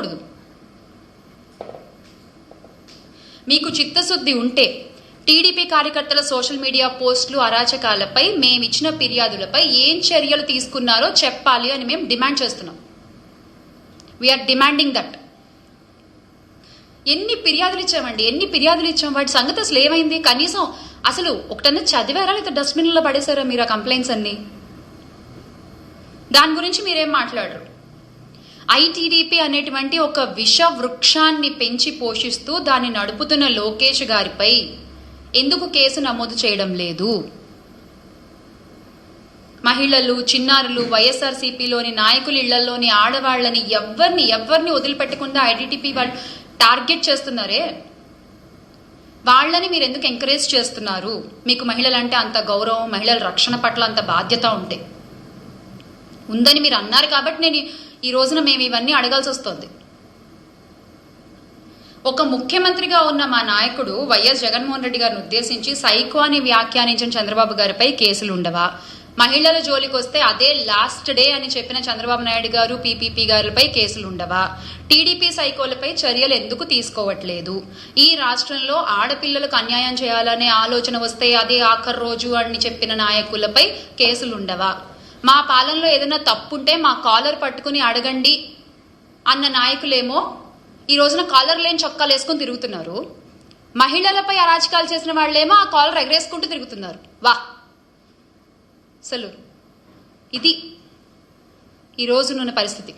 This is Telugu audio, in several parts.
ఉండకూడదు. మీకు చిత్తశుద్ధి ఉంటే టీడీపీ కార్యకర్తల సోషల్ మీడియా పోస్టులు అరాచకాలపై మేమిచ్చిన ఫిర్యాదులపై ఏం చర్యలు తీసుకున్నారో చెప్పాలి అని మేము డిమాండ్ చేస్తున్నాం. We are demanding that. ఎన్ని ఫిర్యాదులు ఇచ్చాం, వాటి సంగతి అసలు ఏమైంది? కనీసం అసలు ఒకటన్నా చదివారా లేదా డస్ట్బిన్లో పడేశారా మీరు ఆ కంప్లైంట్స్ అన్ని? దాని గురించి మీరేం మాట్లాడరు. ఐటీడీపీ అనేటువంటి ఒక విష వృక్షాన్ని పెంచి పోషిస్తూ దాన్ని నడుపుతున్న లోకేష్ గారిపై ఎందుకు కేసు నమోదు చేయడం లేదు? మహిళలు, చిన్నారులు, వైఎస్ఆర్సీపీలోని నాయకుల ఇళ్లలోని ఆడవాళ్లని ఎవరిని వదిలిపెట్టకుండా ఐటీడీపీ వాళ్ళు టార్గెట్ చేస్తున్నారే, వాళ్ళని మీరు ఎందుకు ఎంకరేజ్ చేస్తున్నారు? మీకు మహిళలంటే అంత గౌరవం, మహిళల రక్షణ పట్ల అంత బాధ్యత ఉందని మీరు అన్నారు కాబట్టి నేను ఈ రోజున మేము ఇవన్నీ అడగాల్సి వస్తుంది. ఒక ముఖ్యమంత్రిగా ఉన్న మా నాయకుడు వైఎస్ జగన్మోహన్ రెడ్డి గారిని ఉద్దేశించి సైకో అని వ్యాఖ్యానించిన చంద్రబాబు గారిపై కేసులు ఉండవా? మహిళల జోలికి వస్తే అదే లాస్ట్ డే అని చెప్పిన చంద్రబాబు నాయుడు గారు, పీపీపీ గారిపై కేసులు ఉండవా? టీడీపీ సైకోలపై చర్యలు ఎందుకు తీసుకోవట్లేదు? ఈ రాష్ట్రంలో ఆడపిల్లలకు అన్యాయం చేయాలనే ఆలోచన వస్తే అదే ఆఖరి రోజు అని చెప్పిన నాయకులపై కేసులు ఉండవా? మా పాలనలో ఏదైనా తప్పుంటే మా కాలర్ పట్టుకుని అడగండి అన్న నాయకులేమో ఈ రోజున కాలర్ లేని చొక్కాలు వేసుకుని తిరుగుతున్నారు. మహిళలపై అరాచకాలు చేసిన వాళ్ళేమో ఆ కాలర్ ఎగరేసుకుంటూ తిరుగుతున్నారు. వా, అసలు ఇది ఈ రోజునున్న పరిస్థితి.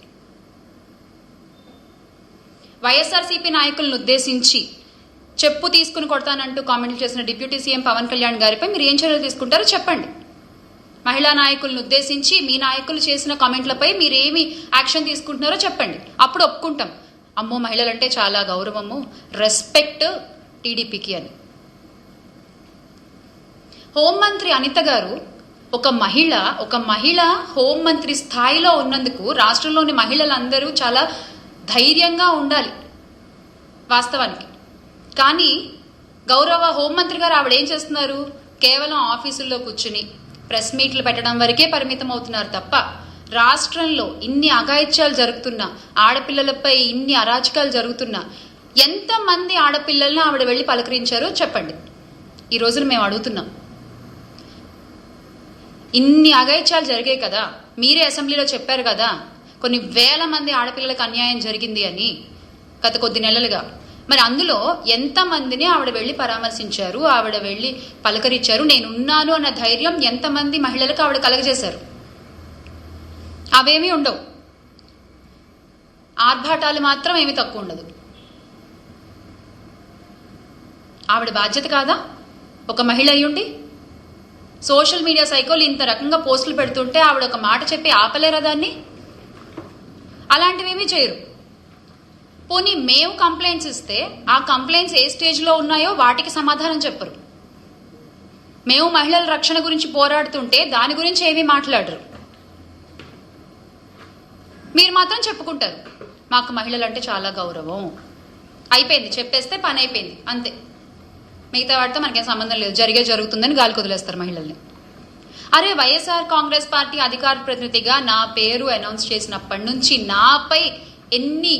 వైఎస్ఆర్సీపీ నాయకులను ఉద్దేశించి చెప్పు తీసుకుని కొడతానంటూ కామెంట్లు చేసిన డిప్యూటీ సీఎం పవన్ కళ్యాణ్ గారిపై మీరు ఏం చర్యలు తీసుకుంటారో చెప్పండి. మహిళా నాయకులను ఉద్దేశించి మీ నాయకులు చేసిన కామెంట్లపై మీరేమి యాక్షన్ తీసుకుంటున్నారో చెప్పండి. అప్పుడు ఒప్పుకుంటాం, అమ్మో మహిళలంటే చాలా గౌరవము, రెస్పెక్ట్ టీడీపీకి అని. హోంమంత్రి అనిత గారు ఒక మహిళ హోంమంత్రి స్థాయిలో ఉన్నందుకు రాష్ట్రంలోని మహిళలందరూ చాలా ధైర్యంగా ఉండాలి వాస్తవానికి. కానీ గౌరవ హోంమంత్రి గారు ఆవిడ ఏం చేస్తున్నారు? కేవలం ఆఫీసుల్లో కూర్చుని ప్రెస్ మీట్లు పెట్టడం వరకే పరిమితం అవుతున్నారు తప్ప రాష్ట్రంలో ఇన్ని అఘాయిత్యాలు జరుగుతున్నా, ఆడపిల్లలపై ఇన్ని అరాచకాలు జరుగుతున్నా ఎంతమంది ఆడపిల్లలను ఆవిడ వెళ్ళి పలకరించారో చెప్పండి. ఈ రోజున మేము అడుగుతున్నాం. ఇన్ని అఘాయిత్యాలు జరిగాయి కదా, మీరే అసెంబ్లీలో చెప్పారు కదా కొన్ని వేల మంది ఆడపిల్లలకు అన్యాయం జరిగింది అని గత కొద్ది నెలలుగా. మరి అందులో ఎంతమందిని ఆవిడ వెళ్ళి పరామర్శించారు, ఆవిడ వెళ్ళి పలకరించారు, నేనున్నాను అన్న ధైర్యం ఎంతమంది మహిళలకు ఆవిడ కలగజేశారు? అవేమీ ఉండవు. ఆర్భాటాలు మాత్రం ఏమీ తక్కువ ఉండదు. ఆవిడ బాధ్యత కాదా ఒక మహిళ అయ్యుండి? సోషల్ మీడియా సైకోలు ఇంత రకంగా పోస్టులు పెడుతుంటే ఆవిడ ఒక మాట చెప్పి ఆపలేరా దాన్ని? అలాంటివేమీ చేయరు. పోనీ మేము కంప్లైంట్స్ ఇస్తే ఆ కంప్లైంట్స్ ఏ స్టేజ్లో ఉన్నాయో వాటికి సమాధానం చెప్పరు. మేము మహిళల రక్షణ గురించి పోరాడుతుంటే దాని గురించి ఏమీ మాట్లాడరు. మీరు మాత్రం చెప్పుకుంటారు మాకు మహిళలంటే చాలా గౌరవం, అయిపోయింది, చెప్పేస్తే పని అయిపోయింది అంతే, మిగతా వాటితో మనకేం సంబంధం లేదు, జరుగుతుందని గాలి కుదిలేస్తారు మహిళల్ని. అరే వైఎస్ఆర్ కాంగ్రెస్ పార్టీ అధికార ప్రతినిధిగా నా పేరు అనౌన్స్ చేసినప్పటి నుంచి నాపై ఎన్ని